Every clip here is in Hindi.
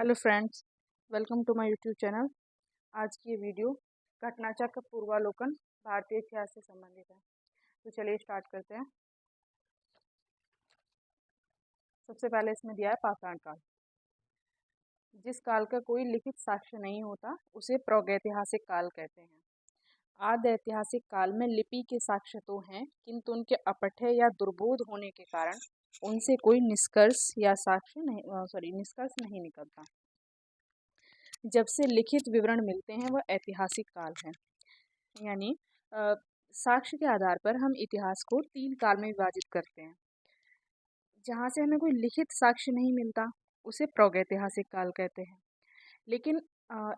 Hello friends, welcome to my YouTube channel. आज की ये वीडियो घटनाचक्र पूर्वालोकन भारतीय इतिहास से संबंधित है। तो चलिए स्टार्ट करते हैं। सबसे पहले इसमें दिया है पाषाण काल। जिस काल का कोई लिखित साक्ष्य नहीं होता उसे प्रागैतिहासिक काल कहते हैं। आदि ऐतिहासिक काल में लिपि के साक्ष्य तो हैं, किंतु उनके अपठ्य या दुर्बोध होने के कारण उनसे कोई निष्कर्ष नहीं निकलता। जब से लिखित विवरण मिलते हैं वह ऐतिहासिक काल है। यानी साक्ष्य के आधार पर हम इतिहास को 3 काल में विभाजित करते हैं। जहाँ से हमें कोई लिखित साक्ष्य नहीं मिलता उसे प्रागैतिहासिक काल कहते हैं। लेकिन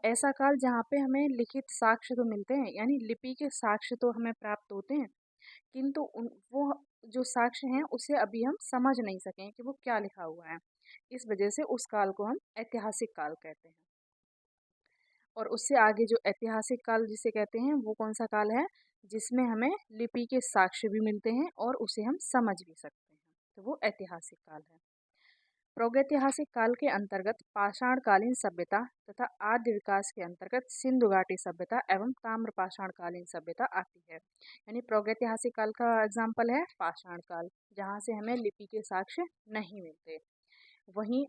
ऐसा काल जहाँ पे हमें लिखित साक्ष्य तो मिलते हैं, यानी लिपि के साक्ष्य तो हमें प्राप्त होते हैं, किंतु वो जो साक्ष्य हैं उसे अभी हम समझ नहीं सकें कि वो क्या लिखा हुआ है। इस वजह से उस काल को हम ऐतिहासिक काल कहते हैं। और उससे आगे जो ऐतिहासिक काल जिसे कहते हैं वो कौन सा काल है, जिसमें हमें लिपि के साक्ष्य भी मिलते हैं और उसे हम समझ भी सकते हैं, तो वो ऐतिहासिक काल है। प्रागैतिहासिक काल के अंतर्गत पाषाणकालीन सभ्यता तथा आद्य विकास के अंतर्गत सिंधु घाटी सभ्यता एवं ताम्र पाषाणकालीन सभ्यता आती है। यानी प्रागैतिहासिक काल का एग्जाम्पल है पाषाण काल, जहाँ से हमें लिपि के साक्ष्य नहीं मिलते। वहीं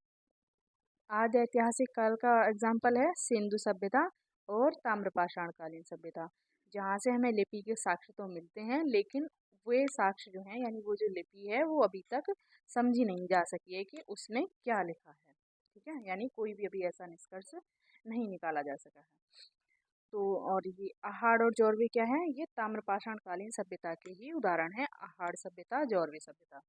आदि ऐतिहासिक काल का एग्जाम्पल है सिंधु सभ्यता और ताम्रपाषाण कालीन सभ्यता, जहाँ से हमें लिपि के साक्ष्य तो मिलते हैं, लेकिन वे साक्ष्य जो हैं, यानी वो जो लिपि है वो अभी तक समझी नहीं जा सकी है कि उसमें क्या लिखा है। ठीक है, यानी कोई भी अभी ऐसा निष्कर्ष नहीं निकाला जा सका है। तो और ये आहाड़ और जौरवी क्या है, ये ताम्रपाषाण कालीन सभ्यता के ही उदाहरण है। आहाड़ सभ्यता, जौरवी सभ्यता।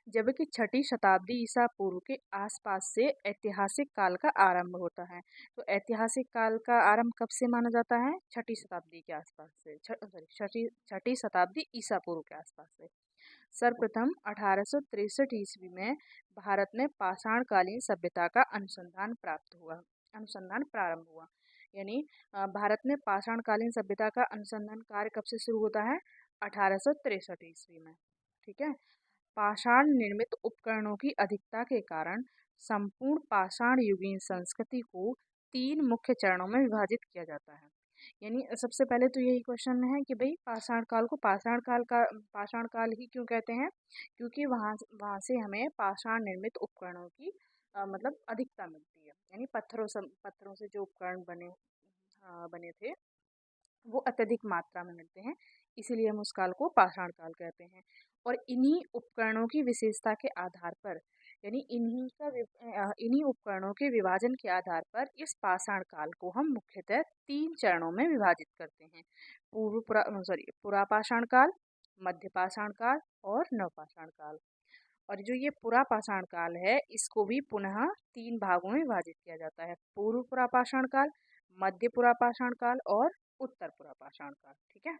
जबकि 6ठी शताब्दी ईसा पूर्व के आसपास से ऐतिहासिक काल का आरंभ होता है। तो ऐतिहासिक काल का आरंभ कब से माना जाता है? 6ठी शताब्दी के आसपास से, छठी शताब्दी ईसा पूर्व के आसपास से। सर्वप्रथम 1863 ईस्वी में भारत में पाषाणकालीन सभ्यता का अनुसंधान प्रारंभ हुआ। यानी भारत में पाषाणकालीन सभ्यता का अनुसंधान कार्य कब से शुरू होता है? 1863 ईस्वी में। ठीक है। पाषाण निर्मित उपकरणों की अधिकता के कारण संपूर्ण पाषाण युगीन संस्कृति को 3 मुख्य चरणों में विभाजित किया जाता है। यानी सबसे पहले तो यही क्वेश्चन है कि भाई पाषाण काल को पाषाण काल ही क्यों कहते हैं? क्योंकि वहाँ वहाँ से हमें पाषाण निर्मित उपकरणों की मतलब अधिकता मिलती है। यानी पत्थरों से जो उपकरण बने थे वो अत्यधिक मात्रा में मिलते हैं, इसीलिए हम उस काल को पाषाण काल कहते हैं। और इन्हीं उपकरणों की विशेषता के आधार पर, यानी इन्हीं उपकरणों के विभाजन के आधार पर इस पाषाण काल को हम मुख्यतः 3 चरणों में विभाजित करते हैं। पुरापाषाण काल, मध्य पाषाण काल और नवपाषाण काल। और जो ये पुरापाषाण काल है इसको भी पुनः 3 भागों में विभाजित किया जाता है। पूर्व पुरापाषाण काल, मध्य पुरापाषाण काल और उत्तर पुरापाषाण काल। ठीक है,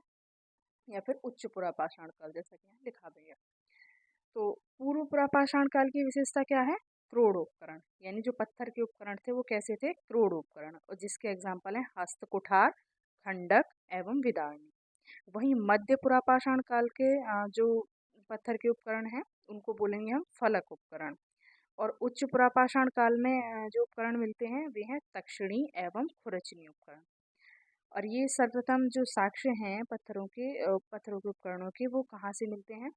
या फिर उच्च पुरापाषाण काल, जैसा कि यहाँ लिखा भी है। तो पूर्व पुरापाषाण काल की विशेषता क्या है? क्रोड़ उपकरण। यानी जो पत्थर के उपकरण थे वो कैसे थे? क्रोड़ उपकरण, और जिसके एग्जाम्पल है हस्त कुठार, खंडक एवं विदारणी। वहीं मध्य पुरापाषाण काल के जो पत्थर के उपकरण हैं उनको बोलेंगे हम फलक उपकरण। और उच्च पुरापाषाण काल में जो उपकरण मिलते हैं वे हैं तक्षणी एवं खुरचनी उपकरण। और ये सर्वप्रथम जो साक्ष्य हैं पत्थरों के उपकरणों के, वो कहाँ से मिलते हैं?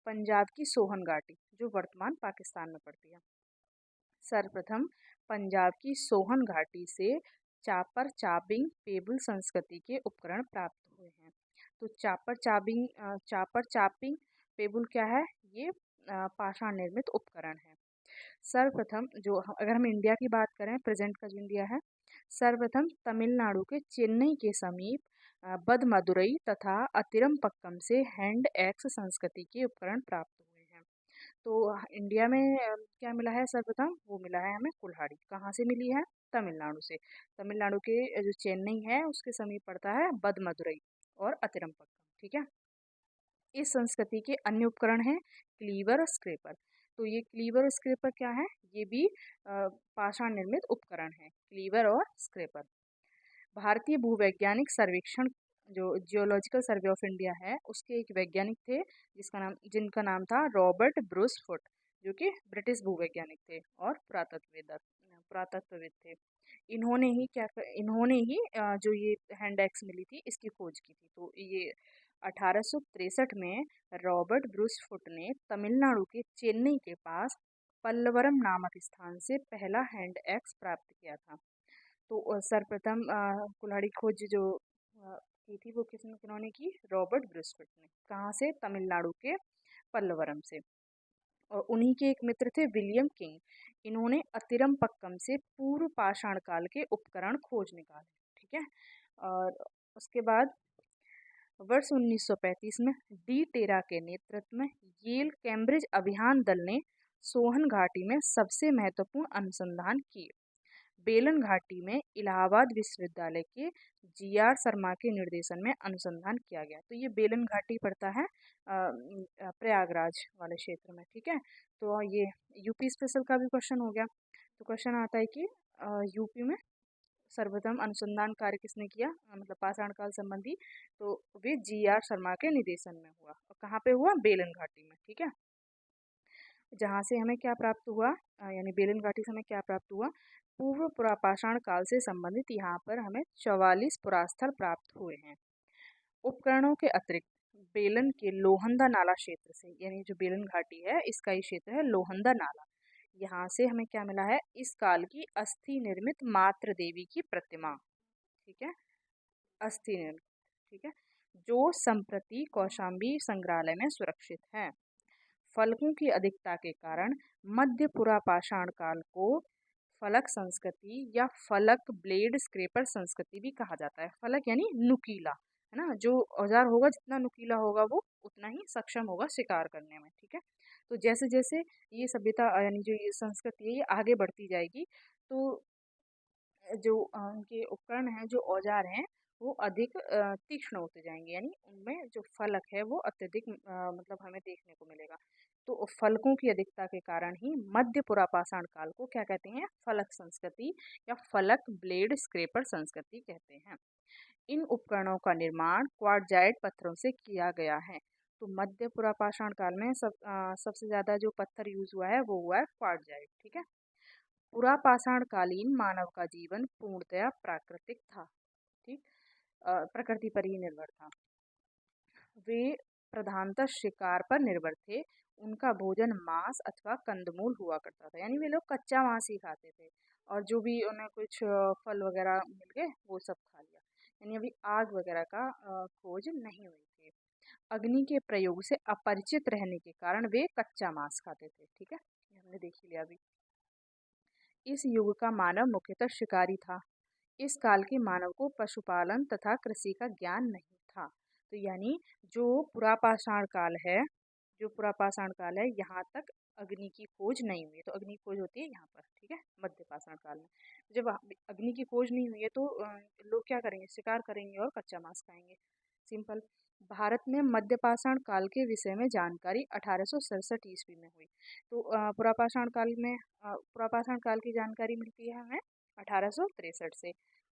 पंजाब की सोहन घाटी, जो वर्तमान पाकिस्तान में पड़ती है। सर्वप्रथम पंजाब की सोहन घाटी से चापर चाबिंग पेबुल संस्कृति के उपकरण प्राप्त हुए हैं। तो चापर चापिंग पेबुल क्या है? ये पाषाण निर्मित उपकरण है। सर्वप्रथम अगर हम इंडिया की बात करें, प्रेजेंट का जो इंडिया है, सर्वप्रथम तमिलनाडु के चेन्नई के समीप बदमदुरई तथा अतिरमपक्कम से हैंड एक्स संस्कृति के उपकरण प्राप्त हुए हैं। तो इंडिया में क्या मिला है? सर्वप्रथम वो मिला है हमें कुल्हाड़ी। कहाँ से मिली है? तमिलनाडु से। तमिलनाडु के जो चेन्नई है उसके समीप पड़ता है बदमदुरई और अतिरमपक्कम। ठीक है। इस संस्कृति के अन्य उपकरण हैं क्लीवर और स्क्रेपर। तो ये क्लीवर और स्क्रेपर क्या है? ये भी पाषाण निर्मित उपकरण है, क्लीवर और स्क्रेपर। भारतीय भूवैज्ञानिक सर्वेक्षण, जो जियोलॉजिकल सर्वे ऑफ इंडिया है, उसके एक वैज्ञानिक थे जिनका नाम था रॉबर्ट ब्रूस फुट। जो कि ब्रिटिश भूवैज्ञानिक थे और पुरातत्वविद थे। इन्होंने ही जो ये हैंड एक्स मिली थी इसकी खोज की थी। तो ये 1863 में रॉबर्ट ब्रूस फुट ने तमिलनाडु के चेन्नई के पास पल्लवरम नामक स्थान से पहला हैंड एक्स प्राप्त किया था। तो सर्वप्रथम कुल्हाड़ी खोज जो की थी वो किन्होंने की? रॉबर्ट ब्रूस फुट ने। कहाँ से? तमिलनाडु के पल्लवरम से। और उन्हीं के एक मित्र थे विलियम किंग। इन्होंने अतिरम पक्कम से पूर्व पाषाण काल के उपकरण खोज निकाले। ठीक है। और उसके बाद वर्ष 1935 में डी टेरा के नेतृत्व में येल कैम्ब्रिज अभियान दल ने सोहन घाटी में सबसे महत्वपूर्ण अनुसंधान किए। बेलन घाटी में इलाहाबाद विश्वविद्यालय के जीआर शर्मा के निर्देशन में अनुसंधान किया गया। तो ये बेलन घाटी पड़ता है प्रयागराज वाले क्षेत्र में। ठीक है। तो ये यूपी स्पेशल का भी क्वेश्चन हो गया। तो क्वेश्चन आता है कि यूपी में सर्वप्रथम अनुसंधान कार्य किसने किया, मतलब पाषाण काल संबंधी? तो वे जीआर शर्मा के निर्देशन में हुआ। और कहाँ पे हुआ? बेलन घाटी में। ठीक है। जहाँ से हमें क्या प्राप्त हुआ, यानी बेलन घाटी से हमें क्या प्राप्त हुआ? पूर्व पुरापाषाण काल से संबंधित यहाँ पर हमें 44 पुरास्थल प्राप्त हुए हैं। उपकरणों के अतिरिक्त बेलन के लोहंदा नाला क्षेत्र से, यानी जो बेलन घाटी है इसका ही क्षेत्र है लोहंदा नाला, यहाँ से हमें क्या मिला है? इस काल की अस्थि निर्मित मातृ देवी की प्रतिमा। ठीक है। अस्थि निर्मित। ठीक है। जो संप्रति कौशाम्बी संग्रहालय में सुरक्षित है। फलकों की अधिकता के कारण मध्य पुरापाषाण काल को फलक संस्कृति या फलक ब्लेड स्क्रेपर संस्कृति भी कहा जाता है। फलक यानी नुकीला, है ना? जो औजार होगा जितना नुकीला होगा वो उतना ही सक्षम होगा शिकार करने में। ठीक है। तो जैसे जैसे ये सभ्यता यानी जो ये संस्कृति है ये आगे बढ़ती जाएगी तो जो उनके उपकरण हैं, जो औजार हैं, वो अधिक तीक्ष्ण होते जाएंगे, यानी उनमें जो फलक है वो अत्यधिक मतलब हमें देखने को मिलेगा। तो फलकों की अधिकता के कारण ही मध्य पुरापाषाण काल को क्या कहते हैं? फलक संस्कृति या फलक ब्लेड स्क्रेपर संस्कृति कहते हैं। इन उपकरणों का निर्माण क्वार्टजाइट पत्थरों से किया गया है। तो मध्य पुरापाषाण काल में सबसे ज़्यादा जो पत्थर यूज हुआ है वो हुआ है क्वार्टजाइट। ठीक है। पुरापाषाण कालीन मानव का जीवन पूर्णतया प्राकृतिक था। ठीक। प्रकृति पर ही निर्भर था। वे प्रधानतः शिकार पर निर्भर थे। उनका भोजन मांस अथवा कंदमूल हुआ करता था, यानी वे लोग कच्चा मांस ही खाते थे और जो भी उन्हें कुछ फल वगैरह मिल गए वो सब खा लिया। यानी अभी आग वगैरह का खोज नहीं हुई थी। अग्नि के प्रयोग से अपरिचित रहने के कारण वे कच्चा मांस खाते थे। ठीक है। ये हमने देख ही लिया अभी। इस युग का मानव मुख्यतः शिकारी था। इस काल के मानव को पशुपालन तथा कृषि का ज्ञान नहीं था। तो यानी जो पुरापाषाण काल है, यहाँ तक अग्नि की खोज नहीं हुई है। तो अग्नि की खोज होती है यहाँ पर। ठीक है। मध्य पाषाण काल में जब अग्नि की खोज नहीं हुई है तो लोग क्या करेंगे? शिकार करेंगे और कच्चा मांस खाएंगे। सिंपल। भारत में मध्यपाषाण काल के विषय में जानकारी 1867 ईस्वी में हुई। तो पुरापाषाण काल की जानकारी मिलती है हमें 1863 से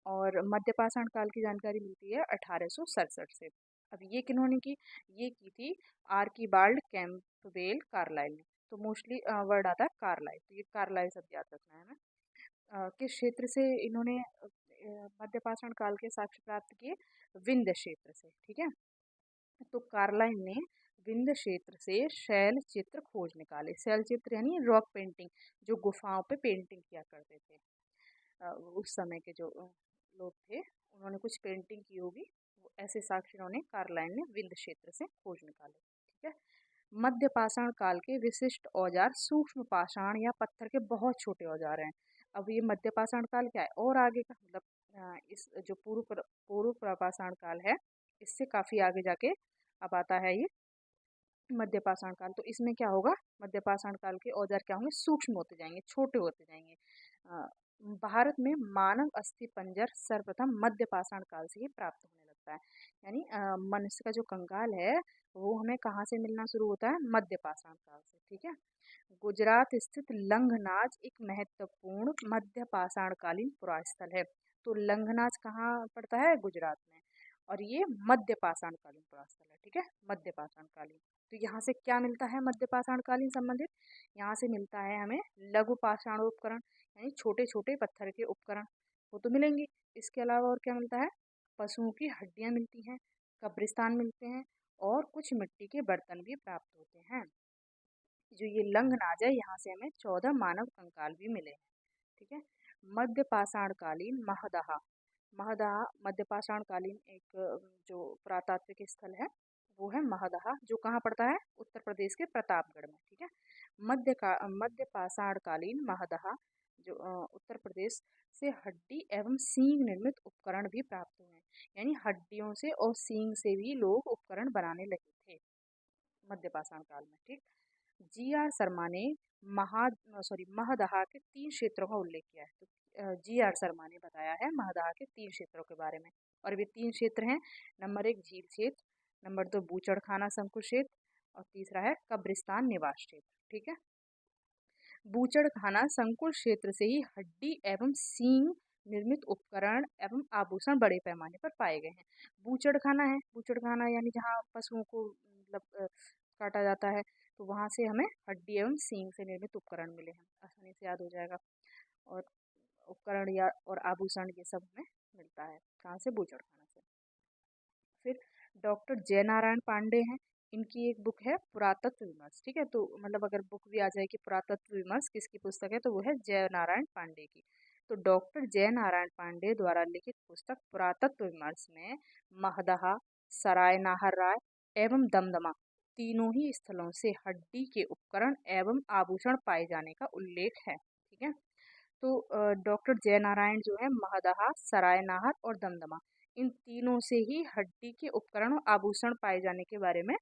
और मध्यपाषाण काल की जानकारी मिलती है 1867 से। अब ये किन्होंने की? ये की थी आर्कीबाल्ड कैंपबेल कार्लाइल ने। तो मोस्टली वर्ड आता है कार्लाइल, तो ये कार्लाइल शब्द याद रखना है हमें। किस क्षेत्र से इन्होंने मध्यपाषाण काल के साक्ष्य प्राप्त किए? विंध्य क्षेत्र से। ठीक है। तो कार्लाइल ने विंध्य क्षेत्र से शैल चित्र खोज निकाले। शैल चित्र यानी रॉक पेंटिंग, जो गुफाओं पे पेंटिंग किया करते थे। उस समय के जो लोग थे उन्होंने कुछ पेंटिंग की होगी, ऐसे साक्ष्य उन्होंने कार्लाइल ने विंध्य क्षेत्र से खोज निकाले। ठीक है। मध्य पाषाण काल के विशिष्ट औजार सूक्ष्म पाषाण या पत्थर के बहुत छोटे औजार हैं। अब ये मध्य पाषाण काल क्या है? और आगे का मतलब इस जो पूर्व प्रपाषाण काल है इससे काफी आगे जाके अब आता है ये मध्य पाषाण काल। तो इसमें क्या होगा? मध्य पाषाण काल के औजार क्या होंगे? सूक्ष्म होते जाएंगे, छोटे होते जाएंगे। भारत में मानव अस्थि पंजर सर्वप्रथम मध्य पाषाण काल से ही प्राप्त होने लगता है। यानी मनुष्य का जो कंकाल है वो हमें कहाँ से मिलना शुरू होता है? मध्य पाषाण काल से। ठीक है। गुजरात स्थित लंघनाज एक महत्वपूर्ण मध्य पाषाण कालीन पुरास्थल है। तो लंघनाज कहाँ पड़ता है? गुजरात में। और ये मध्य पाषाण कालीन पुरास्थल है। ठीक है। मध्य पाषाण कालीन। तो यहाँ से क्या मिलता है मध्य पाषाणकालीन संबंधित? यहाँ से मिलता है हमें लघु पाषाण उपकरण, यानी छोटे छोटे पत्थर के उपकरण, वो तो मिलेंगे। इसके अलावा और क्या मिलता है? पशुओं की हड्डियाँ मिलती हैं, कब्रिस्तान मिलते हैं, और कुछ मिट्टी के बर्तन भी प्राप्त होते हैं। जो ये लंघनाज है, यहाँ से हमें 14 मानव कंकाल भी मिले हैं। ठीक है। मध्य पाषाणकालीन महदाह, महदाह मध्य पाषाणकालीन एक जो पुरातात्विक स्थल है वो है महदाह, जो कहाँ पड़ता है? उत्तर प्रदेश के प्रतापगढ़ में। ठीक है। मध्य पाषाणकालीन महदाह जो उत्तर प्रदेश से हड्डी एवं सींग निर्मित उपकरण भी प्राप्त हुए हैं, यानी हड्डियों से और सींग से भी लोग उपकरण बनाने लगे थे मध्य पाषाण काल में। ठीक। जी आर शर्मा ने महदाह के 3 क्षेत्रों का उल्लेख किया है। तो जी आर शर्मा ने बताया है महदाह के 3 क्षेत्रों के बारे में, और वे 3 क्षेत्र हैं। नंबर 1 झील क्षेत्र, नंबर 2 बूचड़खाना संकुल क्षेत्र, और तीसरा है कब्रिस्तान निवास क्षेत्र। ठीक है। बूचड़खाना संकुल क्षेत्र से ही हड्डी एवं सींग निर्मित उपकरण एवं आभूषण बड़े पैमाने पर पाए गए हैं। बूचड़खाना है, बूचड़खाना यानी जहाँ पशुओं को मतलब काटा जाता है, तो वहाँ से हमें हड्डी एवं सींग से निर्मित उपकरण मिले हैं, आसानी से याद हो जाएगा। और उपकरण या और आभूषण ये सब हमें मिलता है कहाँ से? बूचड़खाना से। फिर डॉक्टर जयनारायण पांडे हैं, इनकी एक बुक है पुरातत्व विमर्श। ठीक है। तो मतलब अगर बुक भी आ जाए कि पुरातत्व विमर्श किसकी पुस्तक है, तो वो है जयनारायण पांडे की। तो डॉक्टर जयनारायण पांडे द्वारा लिखित पुस्तक पुरातत्व विमर्श में महदहा, सराय नाहर राय एवं दमदमा तीनों ही स्थलों से हड्डी के उपकरण एवं आभूषण पाए जाने का उल्लेख है। ठीक है। तो डॉक्टर जयनारायण जो है महदहा, सराय नाहर और दमदमा, इन तीनों से ही हड्डी के उपकरण और आभूषण पाए जाने के बारे में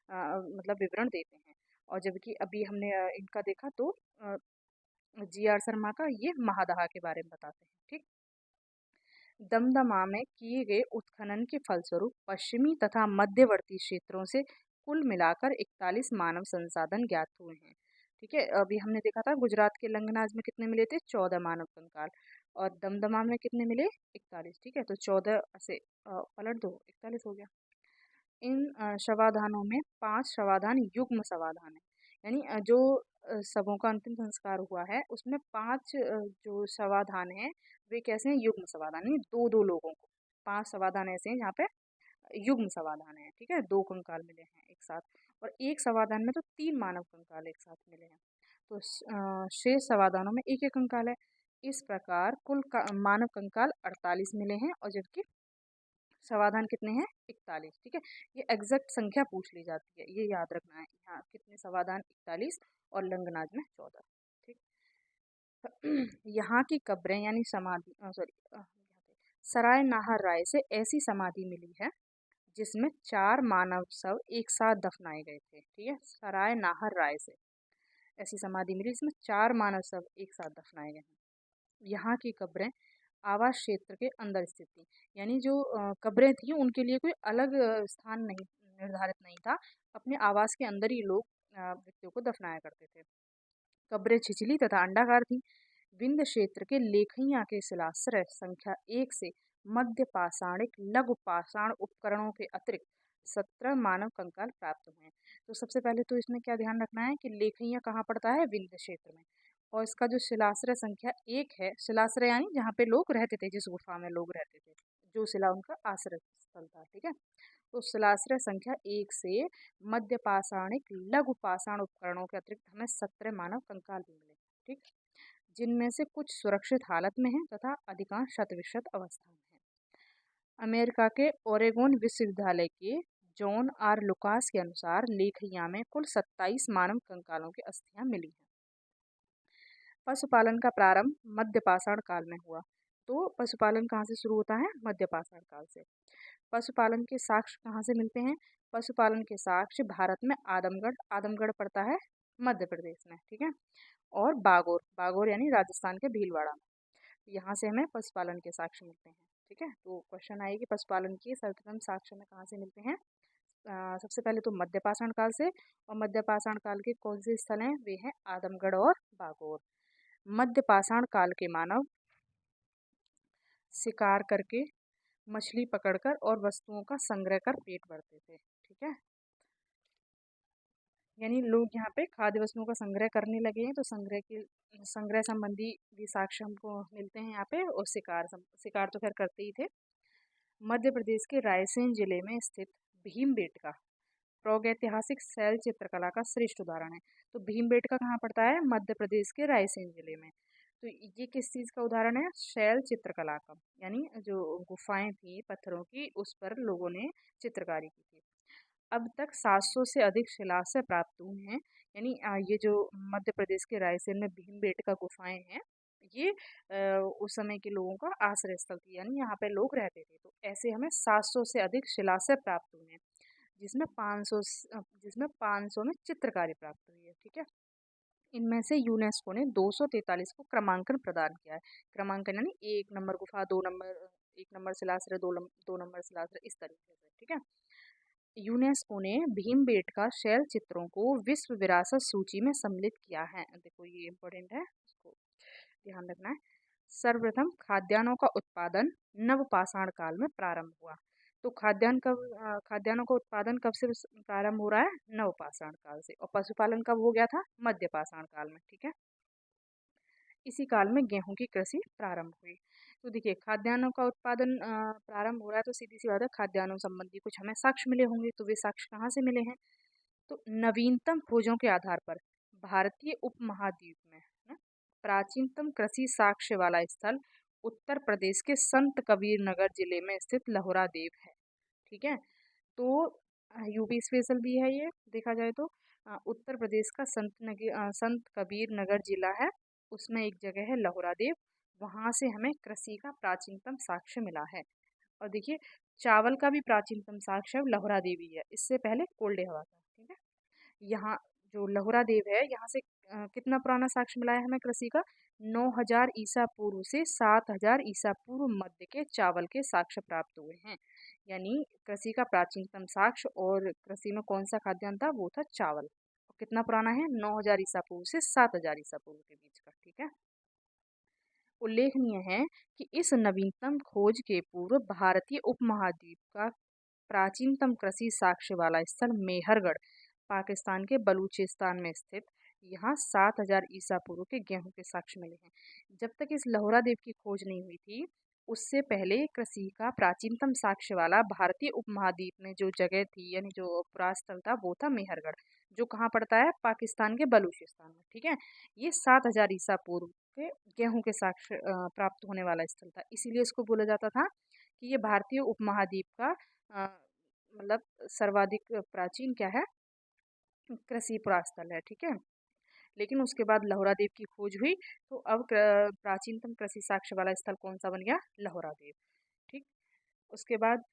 मतलब विवरण देते हैं। और जबकि अभी हमने इनका देखा तो जी आर शर्मा का ये महदहा के बारे में बताते हैं। ठीक। दमदमा में किए गए उत्खनन के फलस्वरूप पश्चिमी तथा मध्यवर्ती क्षेत्रों से कुल मिलाकर 41 मानव संसाधन ज्ञात हुए हैं। ठीक है। अभी हमने देखा था गुजरात के लंगनाज में कितने मिले थे? 14 मानव कंकाल। और दमदमा में कितने मिले? 41। ठीक है। तो 14 से पलट दो, 41 हो गया। इन शवाधानों में 5 शवाधान युग्म शवाधान है, यानी जो शवों का अंतिम संस्कार हुआ है उसमें 5 जो शवाधान है वे कैसे हैं? युग्म शवाधान, यानी 2-2 लोगों को। 5 शवाधान ऐसे हैं जहाँ पे युग्म शवाधान है। ठीक है। 2 कंकाल मिले हैं एक साथ, और एक शवाधान में तो 3 मानव कंकाल एक साथ मिले हैं। तो शेष शवाधानों में एक एक कंकाल है। इस प्रकार कुल मानव कंकाल 48 मिले हैं, और जबकि समाधान कितने हैं? 41। ठीक है। ये एग्जैक्ट संख्या पूछ ली जाती है, ये याद रखना है। यहाँ कितने समाधान? 41, और लंगनाज में 14। ठीक। यहाँ की कब्रें यानी समाधि सॉरी सराय नाहर राय से ऐसी समाधि मिली है जिसमें 4 मानव शव एक साथ दफनाए गए थे। ठीक है। सराय नाहर राय से ऐसी समाधि मिली जिसमें 4 मानव शव एक साथ दफनाए गए हैं। यहाँ की कब्रें आवास क्षेत्र के अंदर स्थित थी, यानी जो कब्रें थी उनके लिए कोई अलग स्थान नहीं निर्धारित नहीं था, अपने आवास के अंदर ही लोग व्यक्तियों को दफनाया करते थे। कब्रें छिछली तथा अंडाकार थी। विंध्य क्षेत्र के लेखइया के शिलाश्रय संख्या 1 से मध्य पाषाणिक लघु पाषाण उपकरणों के अतिरिक्त 17 मानव कंकाल प्राप्त हुए हैं। तो सबसे पहले तो इसमें क्या ध्यान रखना है कि लेखइया कहाँ पड़ता है? विंध्य क्षेत्र में। और इसका जो शिलाश्रय संख्या 1 है, शिलाश्रय यानी जहाँ पे लोग रहते थे, जिस गुफा में लोग रहते थे, जो शिला उनका आश्रय स्थल था। ठीक है। तो शिलाश्रय संख्या 1 से मध्य पाषाणिक लघु पाषाण उपकरणों के अतिरिक्त हमें 17 मानव कंकाल भी मिले। ठीक। जिनमें से कुछ सुरक्षित हालत में हैं तथा अधिकांश शत-विशत अवस्था में हैं। अमेरिका के ओरेगोन विश्वविद्यालय के जॉन आर लुकास के अनुसार लेखइया में कुल 27 मानव कंकालों की अस्थियां मिली हैं। पशुपालन का प्रारंभ मध्य पाषाण काल में हुआ। तो पशुपालन कहाँ से शुरू होता है? मध्य पाषाण काल से। पशुपालन के साक्ष्य कहाँ से मिलते हैं? पशुपालन के साक्ष्य भारत में आदमगढ़, आदमगढ़ पड़ता है मध्य प्रदेश में। ठीक है। और बागोर, बागोर यानी राजस्थान के भीलवाड़ा में, यहाँ से हमें पशुपालन के साक्ष्य मिलते हैं। ठीक है। तो क्वेश्चन आए कि पशुपालन के सर्वप्रथम साक्ष्य में कहाँ से मिलते हैं? सबसे पहले तो मध्य पाषाण काल से, और मध्य पाषाण काल के कौन से स्थल हैं? वे हैं आदमगढ़ और बागोर। मध्य पाषाण काल के मानव शिकार करके, मछली पकड़कर और वस्तुओं का संग्रह कर पेट भरते थे। ठीक है। यानी लोग यहाँ पे खाद्य वस्तुओं का संग्रह करने लगे हैं, तो संग्रह संबंधी भी साक्ष्य हमको मिलते हैं यहाँ पे। और शिकार तो खैर करते ही थे। मध्य प्रदेश के रायसेन जिले में स्थित भीमबेटका प्रागैतिहासिक शैल चित्रकला का श्रेष्ठ उदाहरण है। तो भीमबेटका कहाँ पड़ता है? मध्य प्रदेश के रायसेन जिले में। तो ये किस चीज़ का उदाहरण है? शैल चित्रकला का, यानी जो गुफाएं थी पत्थरों की, उस पर लोगों ने चित्रकारी की थी। अब तक 700 से अधिक शिलान्यास प्राप्त हुए हैं। यानी ये जो मध्य प्रदेश के रायसेन में भीमबेटका गुफाएं हैं, ये उस समय के लोगों का आश्रय स्थल थी, यानी यहाँ पे लोग रहते थे। तो ऐसे हमें 700 से अधिक शिलान्यास प्राप्त हुए हैं, जिसमें 500 में चित्रकारी प्राप्त हुई है। ठीक है। इनमें से यूनेस्को ने 243 को क्रमांकन प्रदान किया है। क्रमांकन यानी 1 नंबर गुफा, 2 नंबर, 1 नंबर शिलाश्रय, 2 नंबर शिलाश्रय, इस तरीके से। ठीक है। यूनेस्को ने भीमबेटका शैल चित्रों को विश्व विरासत सूची में सम्मिलित किया है। देखो ये इम्पोर्टेंट है, इसको ध्यान रखना है। सर्वप्रथम खाद्यान्नों का उत्पादन नवपाषाण काल में प्रारंभ हुआ। तो खाद्यान्नों का उत्पादन कब से प्रारंभ हो रहा है? नवपाषाण काल से। और पशुपालन कब हो गया था? मध्यपाषाण काल में। ठीक है। इसी काल में गेहूं की कृषि प्रारंभ हुई। तो देखिए, खाद्यान्नों का उत्पादन प्रारंभ हो रहा है, तो सीधी सी बात है, खाद्यान्नों संबंधी कुछ हमें साक्ष्य मिले होंगे। तो वे साक्ष्य कहाँ से मिले हैं? तो नवीनतम खोजों के आधार पर भारतीय उपमहाद्वीप में ना, प्राचीनतम कृषि साक्ष्य वाला स्थल उत्तर प्रदेश के संत कबीर नगर जिले में स्थित लहोरा देव है। ठीक है। तो यूपी स्पेशल भी है ये, देखा जाए तो। उत्तर प्रदेश का संत कबीर नगर जिला है, उसमें एक जगह है लहोरा देव, वहां से हमें कृषि का प्राचीनतम साक्ष्य मिला है। और देखिए, चावल का भी प्राचीनतम साक्ष्य लहोरा देवी है, इससे पहले कोल्डे हवा था। ठीक है। यहाँ जो लहोरा देव है, यहाँ से कितना पुराना साक्ष्य मिला है हमें कृषि का? 9000 ईसा पूर्व से 7000 ईसा पूर्व मध्य के चावल के साक्ष्य प्राप्त हुए हैं। यानी कृषि का प्राचीनतम साक्ष्य, और कृषि में कौन सा खाद्यान्न था? वो था चावल। और कितना पुराना है? 9000 ईसा पूर्व से 7000 ईसा पूर्व के बीच का। ठीक है। उल्लेखनीय है कि इस नवीनतम खोज के पूर्व भारतीय उपमहाद्वीप का प्राचीनतम कृषि साक्ष्य वाला स्थल मेहरगढ़, पाकिस्तान के बलूचिस्तान में स्थित, यहाँ 7000 ईसा पूर्व के गेहूं के साक्ष्य मिले हैं। जब तक इस लहोरा देव की खोज नहीं हुई थी, उससे पहले कृषि का प्राचीनतम साक्ष्य वाला भारतीय उपमहाद्वीप में जो जगह थी, यानी जो पुरास्थल था, वो था मेहरगढ़, जो कहाँ पड़ता है? पाकिस्तान के बलूचिस्तान में। ठीक है। ये 7000 ईसा पूर्व के गेहूं के साक्ष्य प्राप्त होने वाला स्थल था, इसीलिए इसको बोला जाता था कि ये भारतीय उपमहाद्वीप का मतलब सर्वाधिक प्राचीन क्या है? कृषि पुरास्थल है। ठीक है। लेकिन उसके बाद लहोरा देव की खोज हुई, तो अब प्राचीनतम कृषि साक्ष्य वाला स्थल कौन सा बन गया? लहोरा देव। ठीक। उसके बाद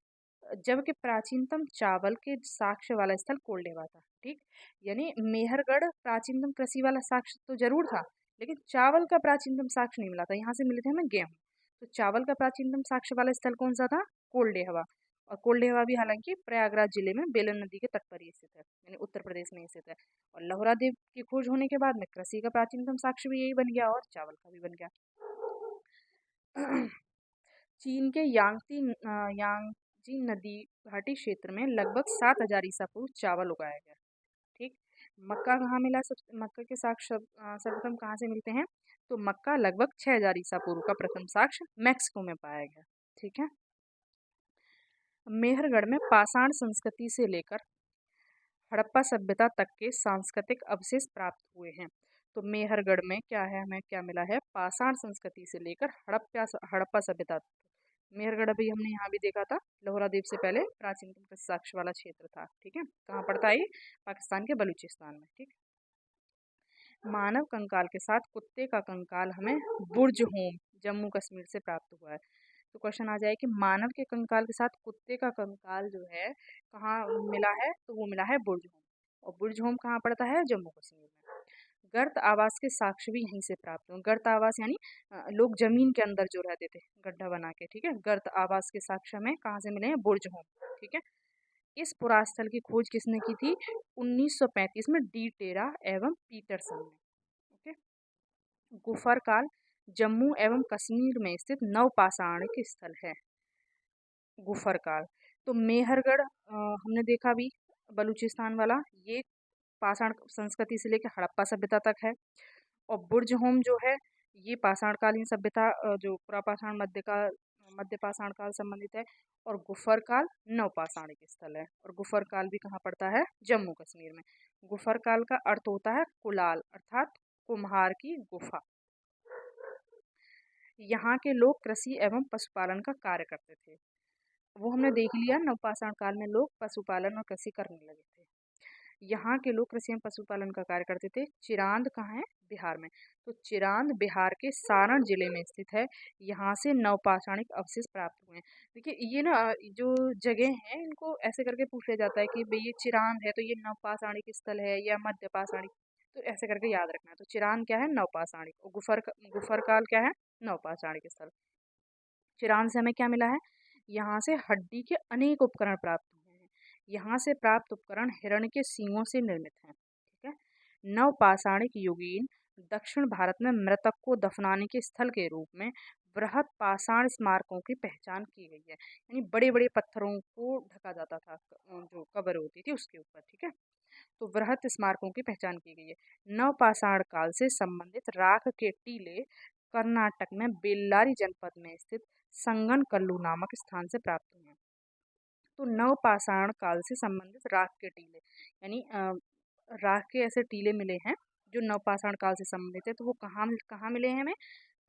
जबकि प्राचीनतम चावल के साक्ष्य वाला स्थल कोल्डेवा था। ठीक। यानी मेहरगढ़ प्राचीनतम कृषि वाला साक्ष्य तो जरूर था, लेकिन चावल का प्राचीनतम साक्ष्य नहीं मिला था। यहाँ से मिले थे हमें गेहूं। तो चावल का प्राचीनतम साक्ष्य वाला स्थल कौन सा था? कोल्डेहवा। और कोल्डेहवा भी हालांकि प्रयागराज जिले में बेलन नदी के तट पर ही स्थित है, यानी उत्तर प्रदेश में स्थित है। और लहोरा देव की खोज होने के बाद में कृषि का प्राचीनतम साक्ष्य भी यही बन गया, और चावल का भी बन गया। चीन के यांगजी नदी घाटी क्षेत्र में लगभग 7000 ईसा पूर्व चावल उगाया गया। ठीक। मक्का कहाँ मिला? मक्का के साक्ष्य सर्वप्रथम कहाँ से मिलते हैं? तो मक्का लगभग 6000 ईसा पूर्व का प्रथम साक्ष्य मैक्सिको में पाया गया। ठीक है। मेहरगढ़ में पाषाण संस्कृति से लेकर हड़प्पा सभ्यता तक के सांस्कृतिक अवशेष प्राप्त हुए हैं। तो मेहरगढ़ में क्या है? हमें क्या मिला है? पाषाण संस्कृति से लेकर हड़प्पा सभ्यता तक। मेहरगढ़ अभी हमने यहाँ भी देखा था, लहोरा देव से पहले प्राचीनतम कृषि साक्ष्य वाला क्षेत्र था। ठीक है। कहाँ पड़ता है ये? पाकिस्तान के बलूचिस्तान में। ठीक। मानव कंकाल के साथ कुत्ते का कंकाल हमें बुर्ज होम, जम्मू कश्मीर से प्राप्त हुआ है। तो क्वेश्चन आ जाए कि मानव के कंकाल के साथ कुत्ते का कंकाल जो है कहाँ मिला है? तो वो मिला है बुर्ज होम। और बुर्ज होम कहाँ पड़ता है? जम्मू कश्मीर में। गर्त आवास के साक्ष्य भी यहीं से प्राप्त हुए। गर्त आवास यानी लोग जमीन के अंदर जो रहते थे गड्ढा बना के। ठीक है। गर्त आवास के साक्ष्य हमें कहाँ से मिले हैं? बुर्ज होम। ठीक है। इस पुरास्थल की खोज किसने की थी? 1935 में डी टेरा एवं पीटरसन ने। ओके। गुफर काल जम्मू एवं कश्मीर में स्थित नवपाषाणिक स्थल है। गुफर काल तो मेहरगढ़ हमने देखा भी, बलूचिस्तान वाला, ये पाषाण संस्कृति से लेकर हड़प्पा सभ्यता तक है। और बुर्ज होम जो है ये पाषाणकालीन सभ्यता जो पुरापाषाण मध्य पाषाण काल संबंधित है। और गुफर काल नवपाषाणिक स्थल है। और गुफर काल भी कहाँ पड़ता है? जम्मू कश्मीर में। गुफर काल का अर्थ होता है कुलाल अर्थात कुम्हार की गुफा। यहाँ के लोग कृषि एवं पशुपालन का कार्य करते थे। वो हमने देख लिया, नवपाषाण काल में लोग पशुपालन और कृषि करने लगे थे। यहाँ के लोग कृषि एवं पशुपालन का कार्य करते थे। चिरांद कहाँ है? बिहार में। तो चिरांद बिहार के सारण जिले में स्थित है। यहाँ से नवपाषाणिक अवशेष प्राप्त हुए हैं। देखिए ये ना जो जगह है इनको ऐसे करके पूछा जाता है कि भाई ये चिरांद है तो ये नवपाषाणिक स्थल है या मध्य पाषाणिक, तो ऐसे करके याद रखना है। तो चिरांद क्या है? नवपाषाणिक। और गुफर काल क्या है? नवपाषाणिक स्थल। चिरांद से हमें क्या मिला है? यहाँ से हड्डी के अनेक उपकरण प्राप्त हुए हैं। यहाँ से प्राप्त उपकरण हिरण के सींगों से निर्मित हैं। ठीक है। नवपाषाणिक युगीन दक्षिण भारत में मृतक को दफनाने के स्थल के रूप में बृहत पाषाण स्मारकों की पहचान की गई है। यानी बड़े बड़े पत्थरों को ढका जाता था, जो कब्र होती थी उसके ऊपर। ठीक है। तो बृहत स्मारकों की पहचान की गई है। नवपाषाण काल से संबंधित राख के टीले कर्नाटक में बेल्लारी जनपद में स्थित संगनकल्लू नामक स्थान से प्राप्त हुए हैं। तो नवपाषाण काल से संबंधित राख के टीले यानी राख के ऐसे टीले मिले हैं जो नवपाषाण काल से संबंधित है। तो वो कहाँ कहाँ मिले हैं हमें?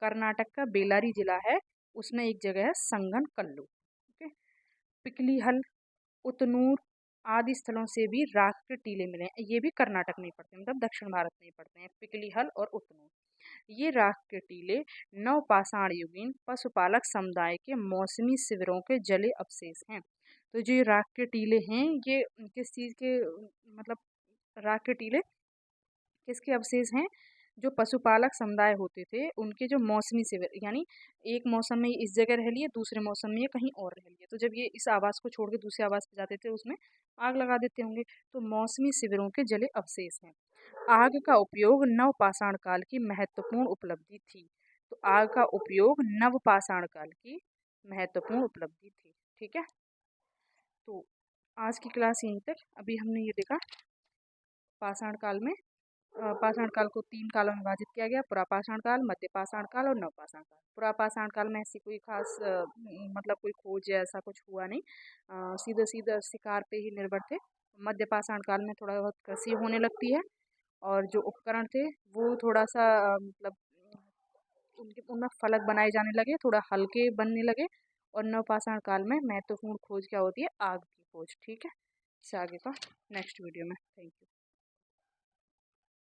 कर्नाटक का बेल्लारी जिला है, उसमें एक जगह है संगनकल्लू। ठीक है। पिकलीहल, उतनूर आदि स्थलों से भी राख के टीले मिले हैं। ये भी कर्नाटक में ही पड़ते हैं, मतलब दक्षिण भारत में ही पड़ते हैं, पिकलीहल और उतनूर। ये राख के टीले नवपाषाण युगीन पशुपालक समुदाय के मौसमी शिविरों के जले अवशेष हैं। तो जो ये राख के टीले हैं ये किस चीज़ के मतलब राख के टीले किसके अवशेष हैं? जो पशुपालक समुदाय होते थे उनके जो मौसमी शिविर, यानी एक मौसम में इस जगह रह लिए, दूसरे मौसम में ये कहीं और रह लिए, तो जब ये इस आवास को छोड़ के दूसरे आवास पे जाते थे उसमें आग लगा देते होंगे। तो मौसमी शिविरों के जले अवशेष हैं। आग का उपयोग नवपाषाण काल की महत्वपूर्ण उपलब्धि थी। तो आग का उपयोग नवपाषाण काल की महत्वपूर्ण उपलब्धि थी। ठीक है। तो आज की क्लास यहीं तक। अभी हमने ये देखा पाषाण काल में पाषाण काल को 3 कालों में विभाजित किया गया: पुरापाषाण काल, मध्य पाषाण काल और नवपाषाण काल। पुरापाषाण काल में ऐसी कोई खास मतलब कोई खोज या ऐसा कुछ हुआ नहीं, सीधे सीधे शिकार पे ही निर्भर थे। मध्य पाषाण काल में थोड़ा बहुत कृषि होने लगती है और जो उपकरण थे वो थोड़ा सा मतलब उनके उनमें फलक बनाए जाने लगे, थोड़ा हल्के बनने लगे। और नवपाषाण काल में महत्वपूर्ण खोज क्या होती है? आग की खोज। ठीक है। इससे आगे का नेक्स्ट वीडियो में। Thank you.